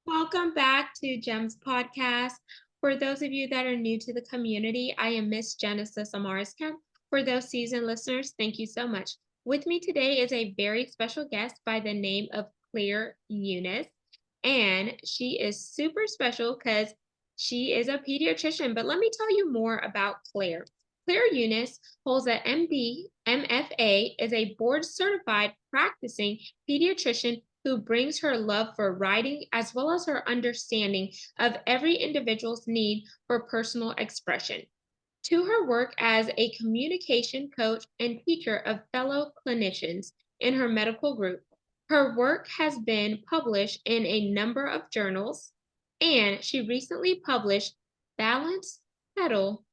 Welcome back to GEMS podcast. For those of you that are new to the community, I am Miss Genesis Amaris Kemp. For those seasoned listeners, thank you so much. With me today is a very special guest by the name of Claire Unis, and she is super special because she is a pediatrician. But let me tell you more about Claire. Claire Unis holds an MD MFA, is a board certified practicing pediatrician who brings her love for writing as well as her understanding of every individual's need for personal expression to her work as a communication coach and teacher of fellow clinicians in her medical group. Her work has been published in a number of journals, and she recently published Balance, Pedal,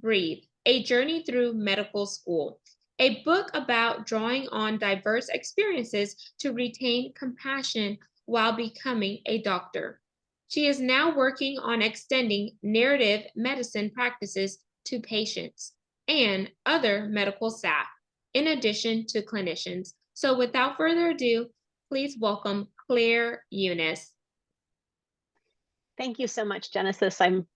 Breathe, A Journey Through Medical School, a book about drawing on diverse experiences to retain compassion while becoming a doctor. She is now working on extending narrative medicine practices to patients and other medical staff, in addition to clinicians. So, without further ado, please welcome Claire Unis. Thank you so much, Genesis. I'm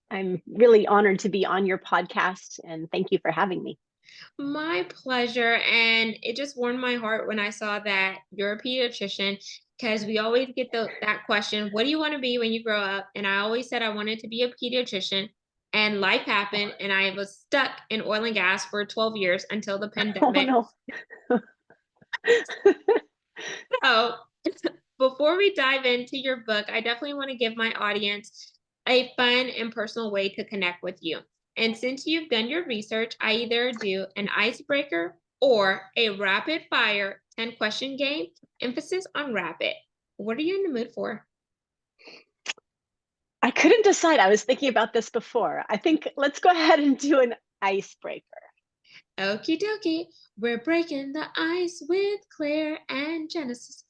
really honored to be on your podcast, and thank you for having me. My pleasure. And it just warmed my heart when I saw that you're a pediatrician because we always get that question, what do you want to be when you grow up? And I always said I wanted to be a pediatrician. And life happened, and I was stuck in oil and gas for 12 years until the pandemic. Oh, no. So, before we dive into your book, I definitely want to give my audience a fun and personal way to connect with you. And since you've done your research, I either do an icebreaker or a rapid fire 10-question game, emphasis on rapid. What are you in the mood for? I couldn't decide. I was thinking about this before. I think let's go ahead and do an icebreaker. Okie dokie. We're breaking the ice with Claire and Genesis.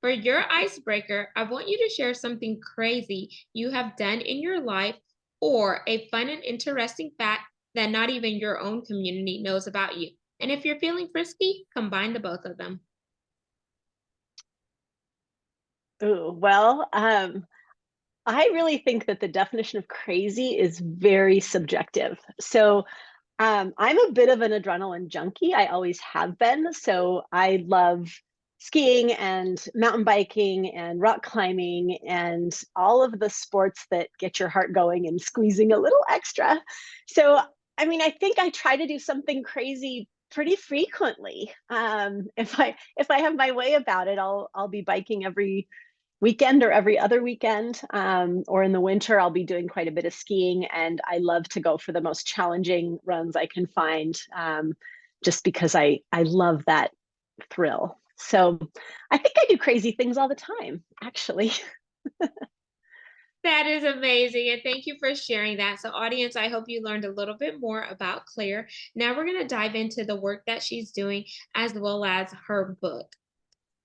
For your icebreaker, I want you to share something crazy you have done in your life or a fun and interesting fact that not even your own community knows about you. And if you're feeling frisky, combine the both of them. Ooh, well, I really think that the definition of crazy is very subjective. So I'm a bit of an adrenaline junkie. I always have been. So I love skiing and mountain biking and rock climbing and all of the sports that get your heart going and squeezing a little extra. So, I mean, I think I try to do something crazy pretty frequently. If I have my way about it, I'll be biking every weekend or every other weekend, or in the winter I'll be doing quite a bit of skiing, and I love to go for the most challenging runs I can find, just because I love that thrill. So I think I do crazy things all the time, actually. That is amazing. And thank you for sharing that. So, audience, I hope you learned a little bit more about Claire. Now we're going to dive into the work that she's doing as well as her book.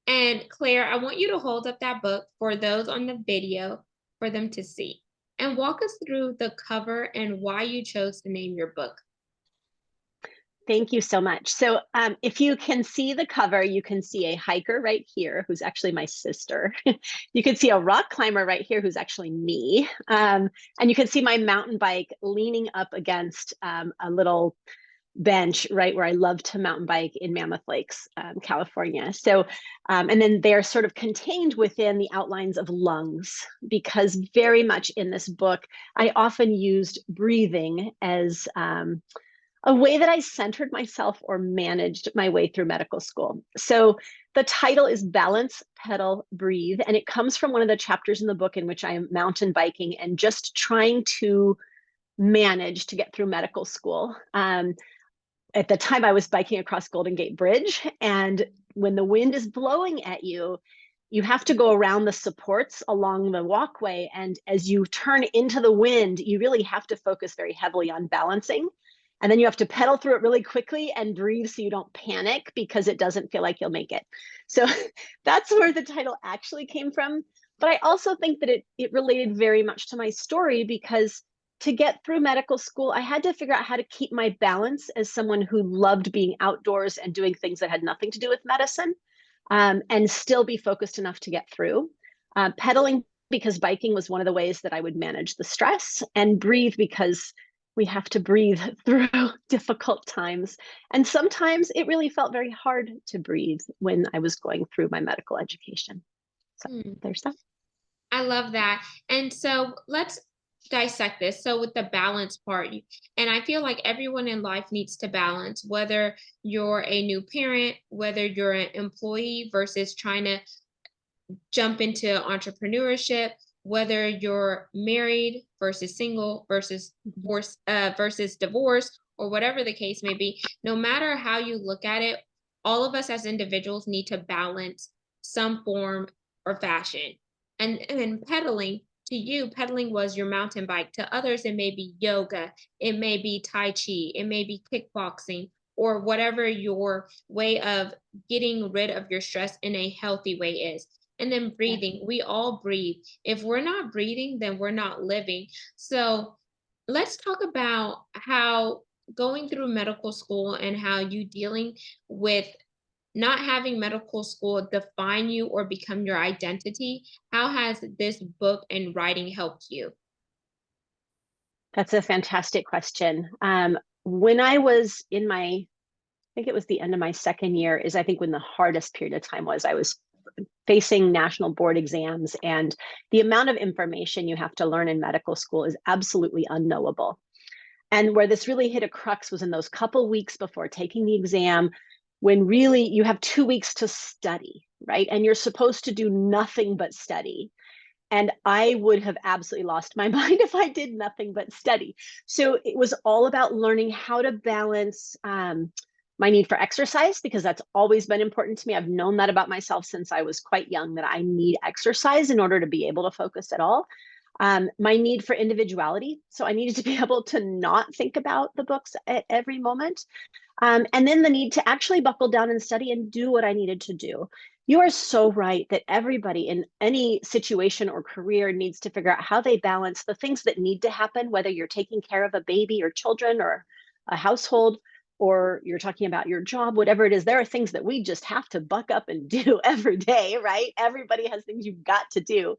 And Claire, I want you to hold up that book for those on the video for them to see and walk us through the cover and why you chose to name your book. Thank you so much. So if you can see the cover, you can see a hiker right here, who's actually my sister. You can see a rock climber right here, who's actually me. And you can see my mountain bike leaning up against a little bench right where I love to mountain bike in Mammoth Lakes, California. So, and then they're sort of contained within the outlines of lungs, because very much in this book, I often used breathing as a way that I centered myself or managed my way through medical school. So the title is Balance, Pedal, Breathe, and it comes from one of the chapters in the book in which I am mountain biking and just trying to manage to get through medical school. At the time, I was biking across Golden Gate Bridge, and when the wind is blowing at you, you have to go around the supports along the walkway. And as you turn into the wind, you really have to focus very heavily on balancing. And then you have to pedal through it really quickly and breathe so you don't panic, because it doesn't feel like you'll make it. So that's where the title actually came from. But I also think that it related very much to my story, because to get through medical school, I had to figure out how to keep my balance as someone who loved being outdoors and doing things that had nothing to do with medicine, and still be focused enough to get through. Pedaling because biking was one of the ways that I would manage the stress, and breathe because we have to breathe through difficult times. And sometimes it really felt very hard to breathe when I was going through my medical education. So Hmm. there's that. I love that. And so let's dissect this. So with the balance part, and I feel like everyone in life needs to balance, whether you're a new parent, whether you're an employee versus trying to jump into entrepreneurship, whether you're married versus single Mhm. versus divorce, or whatever the case may be. No matter how you look at it, all of us as individuals need to balance some form or fashion. And pedaling, to you, pedaling was your mountain bike. To others, it may be yoga, it may be tai chi, it may be kickboxing, or whatever your way of getting rid of your stress in a healthy way is. And then Yeah. breathing. We all breathe. If we're not breathing, then we're not living. So let's talk about how going through medical school and how you dealing with not having medical school define you or become your identity. How has this book and writing helped you? That's a fantastic question. When I was in I think it was the end of my second year, is I think when the hardest period of time was. I was facing national board exams, and the amount of information you have to learn in medical school is absolutely unknowable. And where this really hit a crux was in those couple weeks before taking the exam, when really you have 2 weeks to study, right? And you're supposed to do nothing but study. And I would have absolutely lost my mind if I did nothing but study. So it was all about learning how to balance my need for exercise, because that's always been important to me. I've known that about myself since I was quite young, that I need exercise in order to be able to focus at all. My need for individuality. So I needed to be able to not think about the books at every moment. And then the need to actually buckle down and study and do what I needed to do. You are so right that everybody in any situation or career needs to figure out how they balance the things that need to happen, whether you're taking care of a baby or children or a household, or you're talking about your job, whatever it is. There are things that we just have to buck up and do every day, right? Everybody has things you've got to do.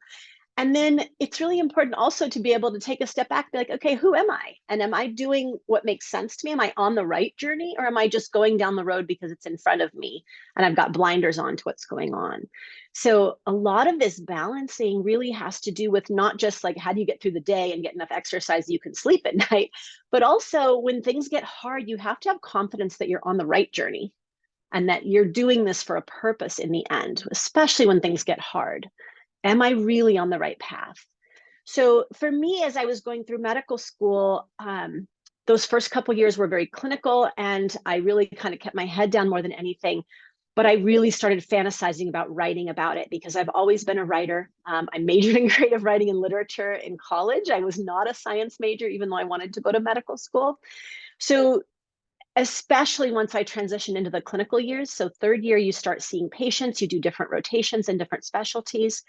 And then it's really important also to be able to take a step back, be like, okay, who am I? And am I doing what makes sense to me? Am I on the right journey, or am I just going down the road because it's in front of me and I've got blinders on to what's going on? So a lot of this balancing really has to do with not just like, how do you get through the day and get enough exercise so you can sleep at night, but also when things get hard, you have to have confidence that you're on the right journey and that you're doing this for a purpose in the end, especially when things get hard. Am I really on the right path? So for me, as I was going through medical school, those first couple years were very clinical, and I really kind of kept my head down more than anything. But I really started fantasizing about writing about it, because I've always been a writer. I majored in creative writing and literature in college. I was not a science major, even though I wanted to go to medical school. So especially once I transitioned into the clinical years, so third year, you start seeing patients, you do different rotations in different specialties.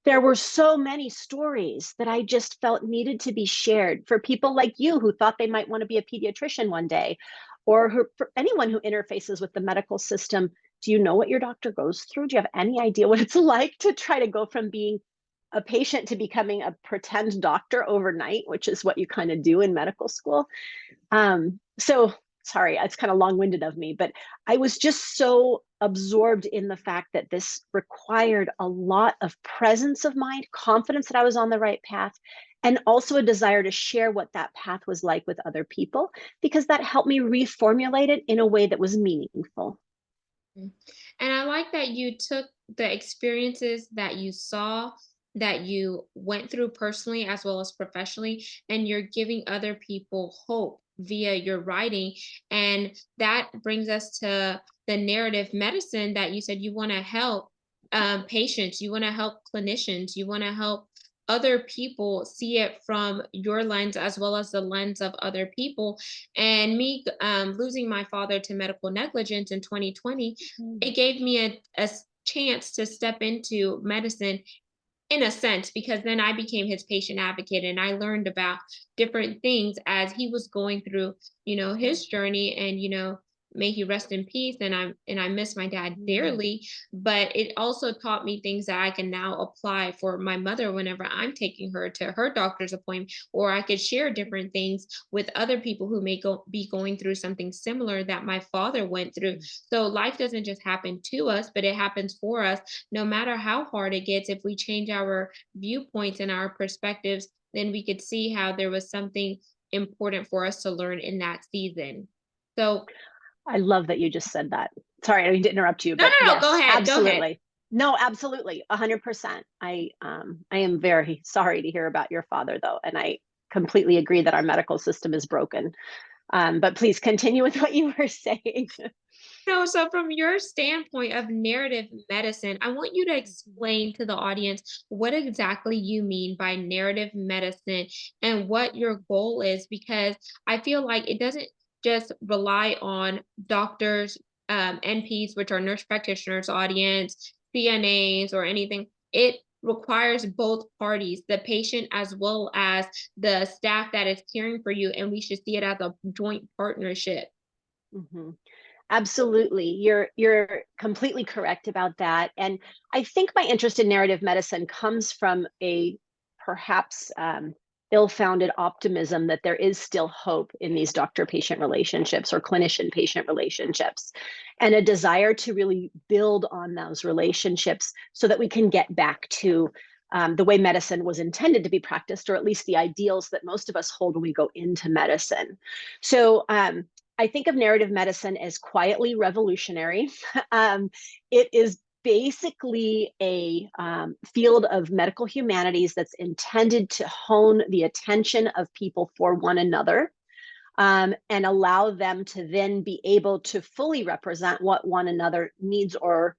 There were so many stories that I just felt needed to be shared for people like you who thought they might want to be a pediatrician one day, or for anyone who interfaces with the medical system. Do you know what your doctor goes through? Do you have any idea what it's like to try to go from being a patient to becoming a pretend doctor overnight, which is what you kind of do in medical school? So sorry, it's kind of long-winded of me, but I was just so absorbed in the fact that this required a lot of presence of mind, confidence that I was on the right path, and also a desire to share what that path was like with other people, because that helped me reformulate it in a way that was meaningful. Mm. And I like that you took the experiences that you saw, that you went through personally as well as professionally, and you're giving other people hope via your writing. And that brings us to the narrative medicine that you said you want to help patients, you want to help clinicians, you want to help other people see it from your lens as well as the lens of other people. And me losing my father to medical negligence in 2020, Mm. it gave me a chance to step into medicine in a sense, because then I became his patient advocate and I learned about different things as he was going through, his journey. And, may he rest in peace, and I miss my dad dearly, but it also taught me things that I can now apply for my mother whenever I'm taking her to her doctor's appointment, or I could share different things with other people who may be going through something similar that my father went through. So life doesn't just happen to us, but it happens for us. No matter how hard it gets, if we change our viewpoints and our perspectives, then we could see how there was something important for us to learn in that season. So I love that you just said that. Sorry, I didn't mean to interrupt you, no, but no, no, go yes, ahead, go ahead. absolutely. No, absolutely, 100%. I am very sorry to hear about your father, though, and I completely agree that our medical system is broken. But please continue with what you were saying. No, so from your standpoint of narrative medicine, I want you to explain to the audience what exactly you mean by narrative medicine and what your goal is, because I feel like it doesn't just rely on doctors, NPs, which are nurse practitioners, audience, CNAs, or anything. It requires both parties, the patient as well as the staff that is caring for you, and we should see it as a joint partnership. Mhm. Absolutely. You're completely correct about that. And I think my interest in narrative medicine comes from a perhaps ill-founded optimism that there is still hope in these doctor-patient relationships or clinician-patient relationships, and a desire to really build on those relationships so that we can get back to the way medicine was intended to be practiced, or at least the ideals that most of us hold when we go into medicine. So I think of narrative medicine as quietly revolutionary. It is basically a field of medical humanities that's intended to hone the attention of people for one another, and allow them to then be able to fully represent what one another needs or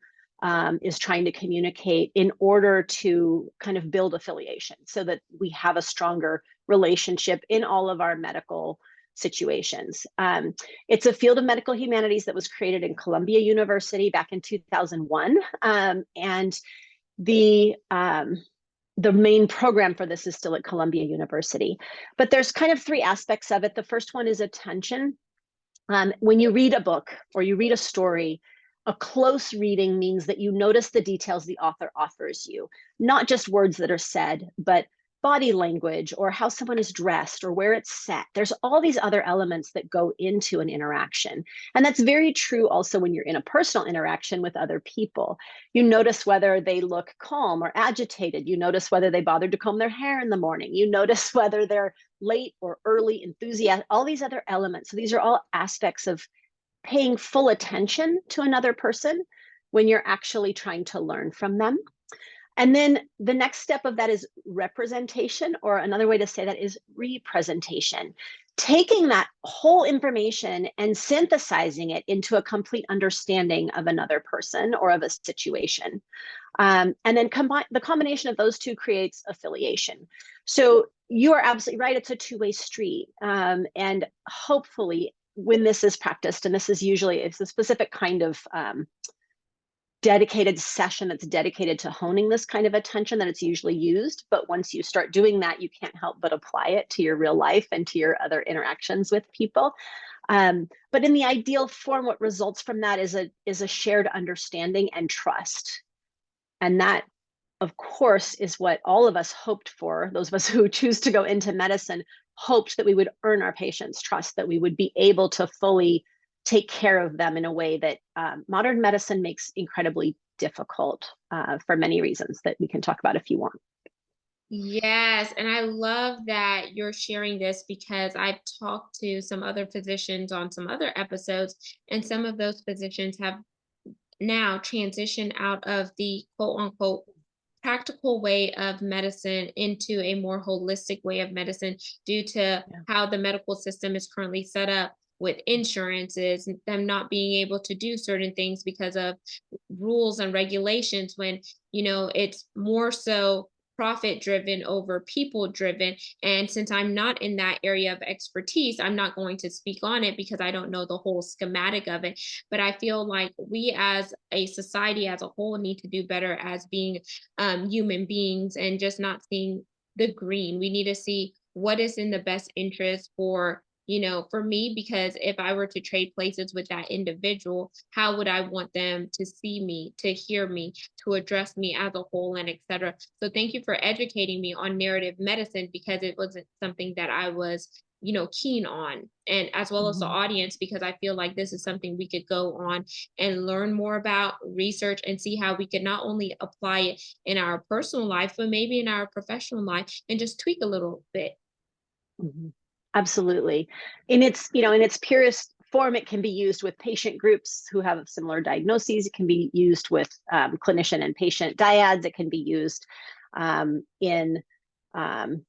is trying to communicate in order to kind of build affiliation so that we have a stronger relationship in all of our medical situations. It's a field of medical humanities that was created in Columbia University back in 2001. And the main program for this is still at Columbia University. But there's kind of three aspects of it. The first one is attention. When you read a book or you read a story, a close reading means that you notice the details the author offers you, not just words that are said, but body language or how someone is dressed or where it's set. There's all these other elements that go into an interaction. And that's very true also when you're in a personal interaction with other people. You notice whether they look calm or agitated. You notice whether they bothered to comb their hair in the morning. You notice whether they're late or early, enthusiastic, all these other elements. So these are all aspects of paying full attention to another person when you're actually trying to learn from them. And then the next step of that is representation, or another way to say that is representation. Taking that whole information and synthesizing it into a complete understanding of another person or of a situation. And then the combination of those two creates affiliation. So you are absolutely right. It's a two-way street. And hopefully when this is practiced, and this is usually, it's a specific kind of dedicated session that's dedicated to honing this kind of attention that it's usually used. But once you start doing that, you can't help but apply it to your real life and to your other interactions with people. But in the ideal form, what results from that is a shared understanding and trust. And that, of course, is what all of us hoped for. Those of us who choose to go into medicine hoped that we would earn our patients' trust, that we would be able to fully take care of them in a way that modern medicine makes incredibly difficult for many reasons that we can talk about if you want. Yes, and I love that you're sharing this because I've talked to some other physicians on some other episodes, and some of those physicians have now transitioned out of the quote unquote practical way of medicine into a more holistic way of medicine due to Yeah. how the medical system is currently set up with insurances and them not being able to do certain things because of rules and regulations when it's more so profit driven over people driven. And since I'm not in that area of expertise, I'm not going to speak on it because I don't know the whole schematic of it. But I feel like we as a society as a whole need to do better as being human beings and just not seeing the green. We need to see what is in the best interest for for me, because if I were to trade places with that individual, how would I want them to see me, to hear me, to address me as a whole, and etc. So thank you for educating me on narrative medicine, because it wasn't something that I was keen on, and as well as the Mhm. audience, because I feel like this is something we could go on and learn more about, research, and see how we could not only apply it in our personal life, but maybe in our professional life, and just tweak a little bit. Mhm. Absolutely. In its purest form, it can be used with patient groups who have similar diagnoses. It can be used with clinician and patient dyads. It can be used in um,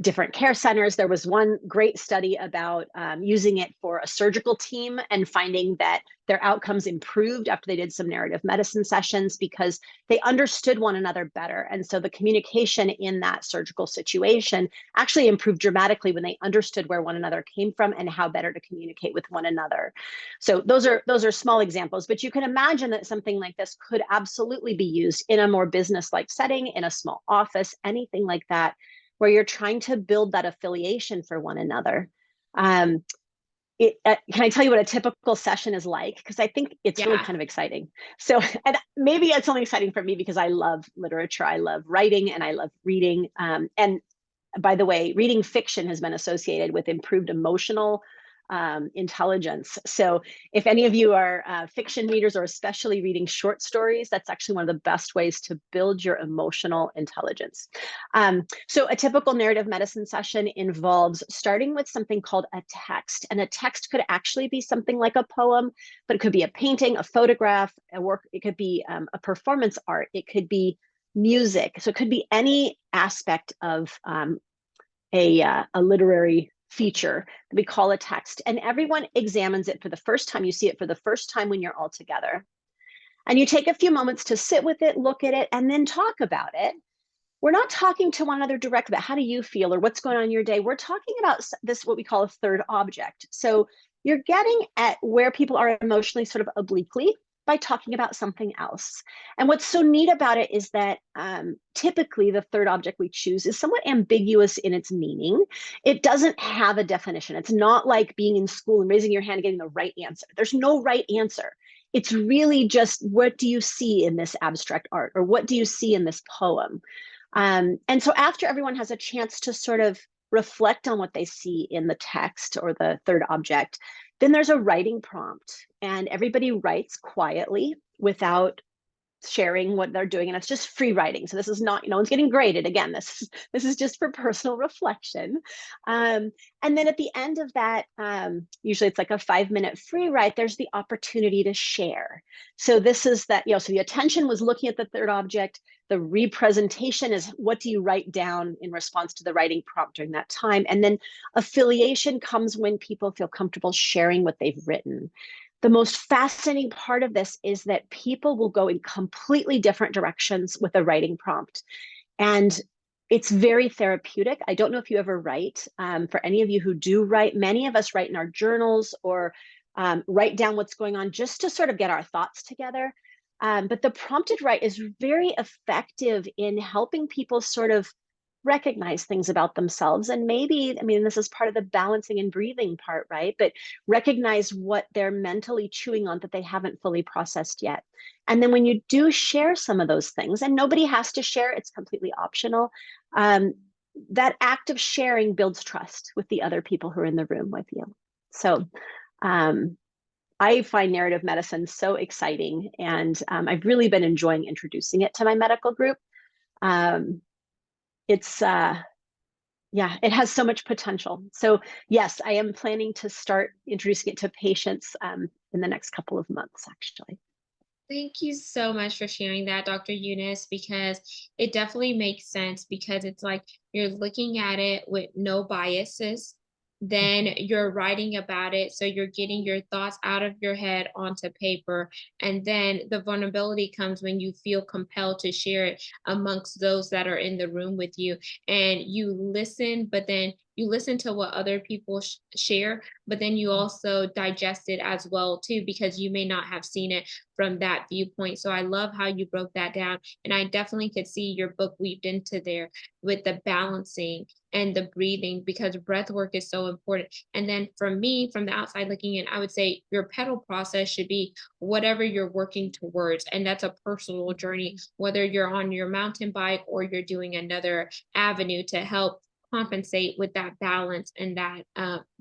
different care centers. There was one great study about using it for a surgical team and finding that their outcomes improved after they did some narrative medicine sessions because they understood one another better. And so the communication in that surgical situation actually improved dramatically when they understood where one another came from and how better to communicate with one another. So those are small examples, but you can imagine that something like this could absolutely be used in a more business-like setting, in a small office, anything like that, where you're trying to build that affiliation for one another. Um, can I tell you what a typical session is like? Because I think it's really Yeah. kind of exciting. So, and maybe it's only exciting for me because I love literature, I love writing, and I love reading. And by the way, reading fiction has been associated with improved emotional intelligence. So if any of you are fiction readers, or especially reading short stories, that's actually one of the best ways to build your emotional intelligence. So a typical narrative medicine session involves starting with something called a text. And a text could actually be something like a poem, but it could be a painting, a photograph, a work. It could be a performance art. It could be music. So it could be any aspect of a literary feature that we call a text. And everyone examines it for the first time. You see it for the first time when you're all together. And you take a few moments to sit with it, look at it, and then talk about it. We're not talking to one another directly about how do you feel or what's going on in your day. We're talking about this, what we call a third object. So you're getting at where people are emotionally sort of obliquely by talking about something else. And what's so neat about it is that typically the third object we choose is somewhat ambiguous in its meaning. It doesn't have a definition. It's not like being in school and raising your hand and getting the right answer. There's no right answer. It's really just, what do you see in this abstract art, or what do you see in this poem? And so after everyone has a chance to sort of reflect on what they see in the text or the third object, then there's a writing prompt, and everybody writes quietly without sharing what they're doing, and it's just free writing. So this is not, no one's getting graded. Again, this is just for personal reflection. And then at the end of that, usually it's like a 5-minute free write, there's the opportunity to share. So this is that, so the attention was looking at the third object. The representation is, what do you write down in response to the writing prompt during that time? And then affiliation comes when people feel comfortable sharing what they've written. The most fascinating part of this is that people will go in completely different directions with a writing prompt. And it's very therapeutic. I don't know if you ever write. For any of you who do write, many of us write in our journals, or write down what's going on just to sort of get our thoughts together. But the prompted write is very effective in helping people sort of recognize things about themselves. And maybe, I mean, this is part of the balancing and breathing part, right? But recognize what they're mentally chewing on that they haven't fully processed yet. And then when you do share some of those things, and nobody has to share, it's completely optional, that act of sharing builds trust with the other people who are in the room with you. So I find narrative medicine so exciting, and I've really been enjoying introducing it to my medical group. It's yeah, it has so much potential. So yes, I am planning to start introducing it to patients in the next couple of months, actually. Thank you so much for sharing that, Dr. Eunice, because it definitely makes sense, because it's like you're looking at it with no biases. Then Mhm. you're writing about it. So you're getting your thoughts out of your head onto paper. And then the vulnerability comes when you feel compelled to share it amongst those that are in the room with you. And you listen, but then you listen to what other people share, but then you also digest it as well too, because you may not have seen it from that viewpoint. So I love how you broke that down. And I definitely could see your book weaved into there with the balancing and the breathing, because breath work is so important. And then for me, from the outside looking in, I would say your pedal process should be whatever you're working towards. And that's a personal journey, whether you're on your mountain bike or you're doing another avenue to help compensate with that balance and that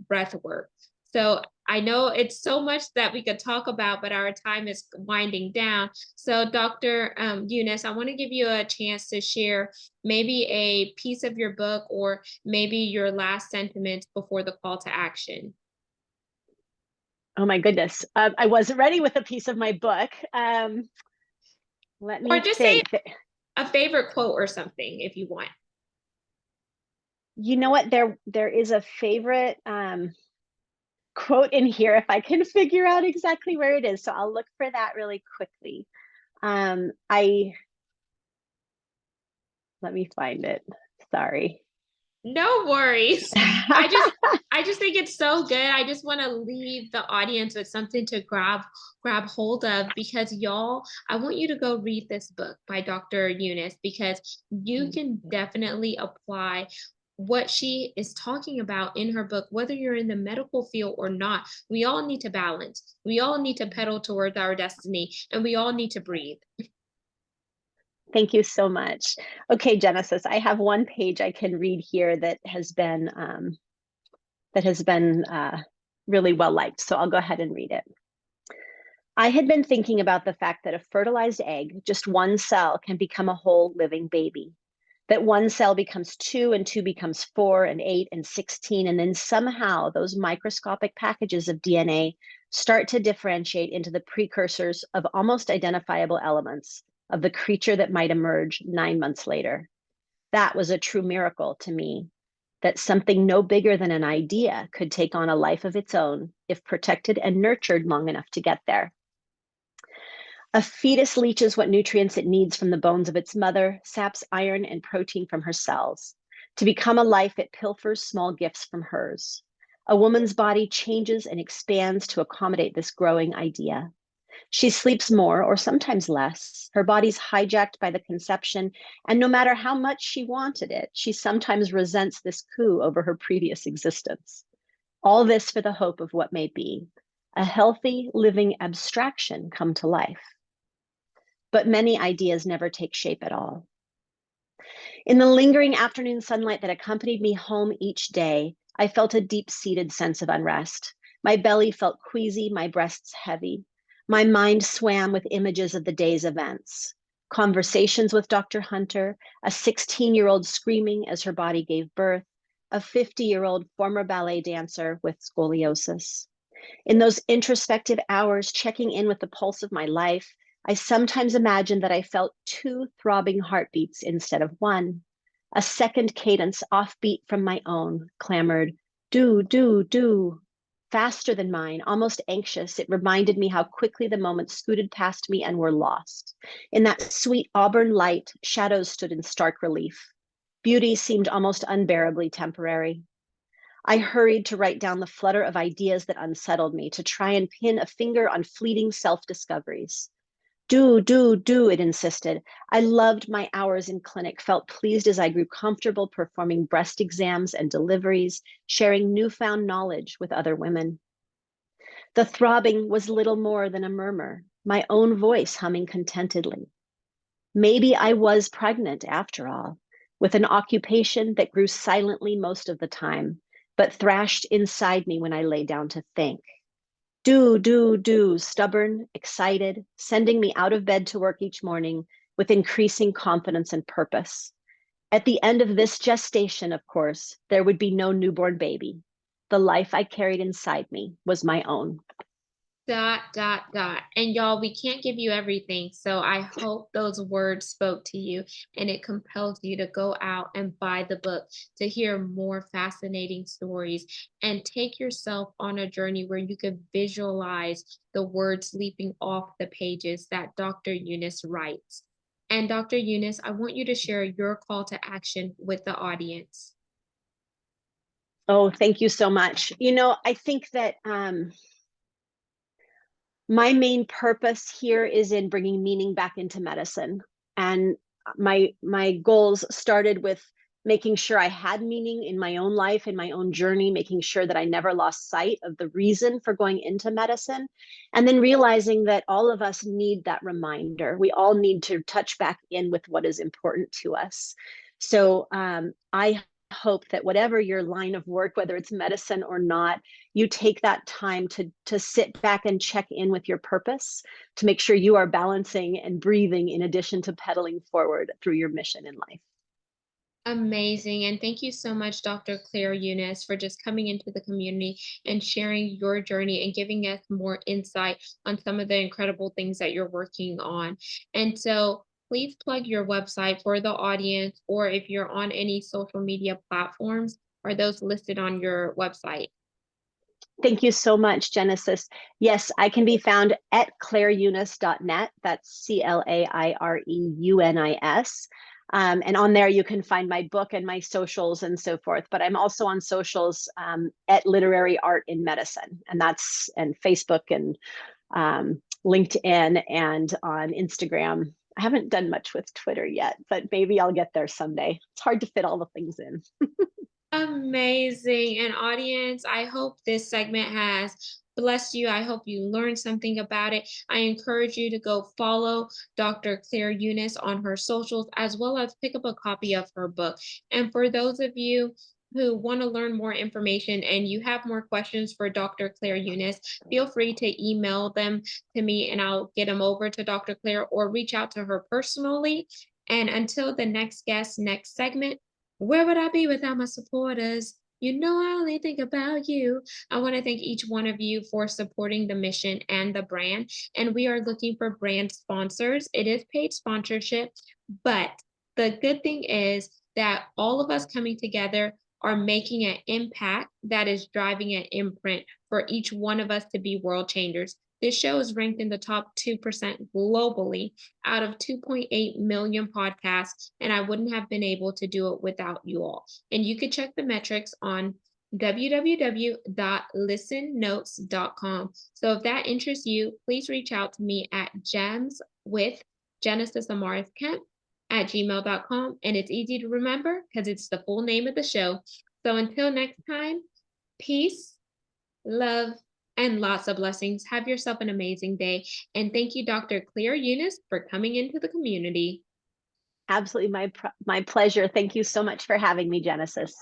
breath work. So I know it's so much that we could talk about, but our time is winding down. So, Dr. Unis, I want to give you a chance to share maybe a piece of your book or maybe your last sentiments before the call to action. Oh my goodness. I wasn't ready with a piece of my book. Let Or me just say think. a favorite quote or something if you want. You know what? There is a favorite quote in here if I can figure out exactly where it is. So I'll look for that really quickly. Let me find it. Sorry. No worries. I just I just think it's so good. I just want to leave the audience with something to grab hold of, because y'all, I want you to go read this book by Dr. Unis, because you can definitely apply what she is talking about in her book, whether you're in the medical field or not. We all need to balance. We all need to pedal towards our destiny, and we all need to breathe. Thank you so much. Okay, Genesis, I have one page I can read here that has been really well liked. So I'll go ahead and read it. I had been thinking about the fact that a fertilized egg, just one cell, can become a whole living baby. That one cell becomes two, and two becomes 4, and 8, and 16, and then somehow those microscopic packages of DNA start to differentiate into the precursors of almost identifiable elements of the creature that might emerge 9 months later. That was a true miracle to me, that something no bigger than an idea could take on a life of its own if protected and nurtured long enough to get there. A fetus leaches what nutrients it needs from the bones of its mother, saps iron and protein from her cells. To become a life, it pilfers small gifts from hers. A woman's body changes and expands to accommodate this growing idea. She sleeps more or sometimes less. Her body's hijacked by the conception, and no matter how much she wanted it, she sometimes resents this coup over her previous existence. All this for the hope of what may be, a healthy, living abstraction come to life. But many ideas never take shape at all. In the lingering afternoon sunlight that accompanied me home each day, I felt a deep-seated sense of unrest. My belly felt queasy, my breasts heavy. My mind swam with images of the day's events. Conversations with Dr. Hunter, a 16-year-old screaming as her body gave birth, a 50-year-old former ballet dancer with scoliosis. In those introspective hours, checking in with the pulse of my life, I sometimes imagined that I felt 2 throbbing heartbeats instead of 1. A second cadence offbeat from my own clamored, do, do, do. Faster than mine, almost anxious, it reminded me how quickly the moments scooted past me and were lost. In that sweet auburn light, shadows stood in stark relief. Beauty seemed almost unbearably temporary. I hurried to write down the flutter of ideas that unsettled me, to try and pin a finger on fleeting self-discoveries. Do, do, do, it insisted. I loved my hours in clinic, felt pleased as I grew comfortable performing breast exams and deliveries, sharing newfound knowledge with other women. The throbbing was little more than a murmur, my own voice humming contentedly. Maybe I was pregnant after all, with an occupation that grew silently most of the time, but thrashed inside me when I lay down to think. Do, do, do, stubborn, excited, sending me out of bed to work each morning with increasing confidence and purpose. At the end of this gestation, of course, there would be no newborn baby. The life I carried inside me was my own. ... And y'all, we can't give you everything. So I hope those words spoke to you and it compelled you to go out and buy the book to hear more fascinating stories and take yourself on a journey where you could visualize the words leaping off the pages that Dr. Unis writes. And Dr. Unis, I want you to share your call to action with the audience. Oh, thank you so much. I think that my main purpose here is in bringing meaning back into medicine. And my goals started with making sure I had meaning in my own life, in my own journey, making sure that I never lost sight of the reason for going into medicine. And then realizing that all of us need that reminder. We all need to touch back in with what is important to us. So I hope that whatever your line of work, whether it's medicine or not, you take that time to sit back and check in with your purpose, to make sure you are balancing and breathing in addition to pedaling forward through your mission in life. Amazing. And thank you so much, Dr. Claire Eunice, for just coming into the community and sharing your journey and giving us more insight on some of the incredible things that you're working on. And so please plug your website for the audience, or if you're on any social media platforms, are those listed on your website? Thank you so much, Genesis. Yes, I can be found at claireunis.net. That's CLAIREUNIS. And on there, you can find my book and my socials and so forth. But I'm also on socials at Literary Art in Medicine, and Facebook and LinkedIn and on Instagram. I haven't done much with Twitter yet, but maybe I'll get there someday. It's hard to fit all the things in. Amazing. And audience, I hope this segment has blessed you. I hope you learned something about it. I encourage you to go follow Dr. Claire Eunice on her socials, as well as pick up a copy of her book. And for those of you who want to learn more information and you have more questions for Dr. Claire Eunice, feel free to email them to me and I'll get them over to Dr. Claire, or reach out to her personally. And until the next guest, next segment, where would I be without my supporters? You know, I only think about you. I want to thank each one of you for supporting the mission and the brand. And we are looking for brand sponsors. It is paid sponsorship, but the good thing is that all of us coming together are making an impact that is driving an imprint for each one of us to be world changers. This show is ranked in the top 2% globally out of 2.8 million podcasts, and I wouldn't have been able to do it without you all. And you could check the metrics on www.listennotes.com. So if that interests you, please reach out to me at gems with Genesis Amaris Kemp at gmail.com. And it's easy to remember because it's the full name of the show. So until next time, peace, love, and lots of blessings. Have yourself an amazing day. And thank you, Dr. Claire Eunice, for coming into the community. Absolutely, my pleasure. Thank you so much for having me, Genesis.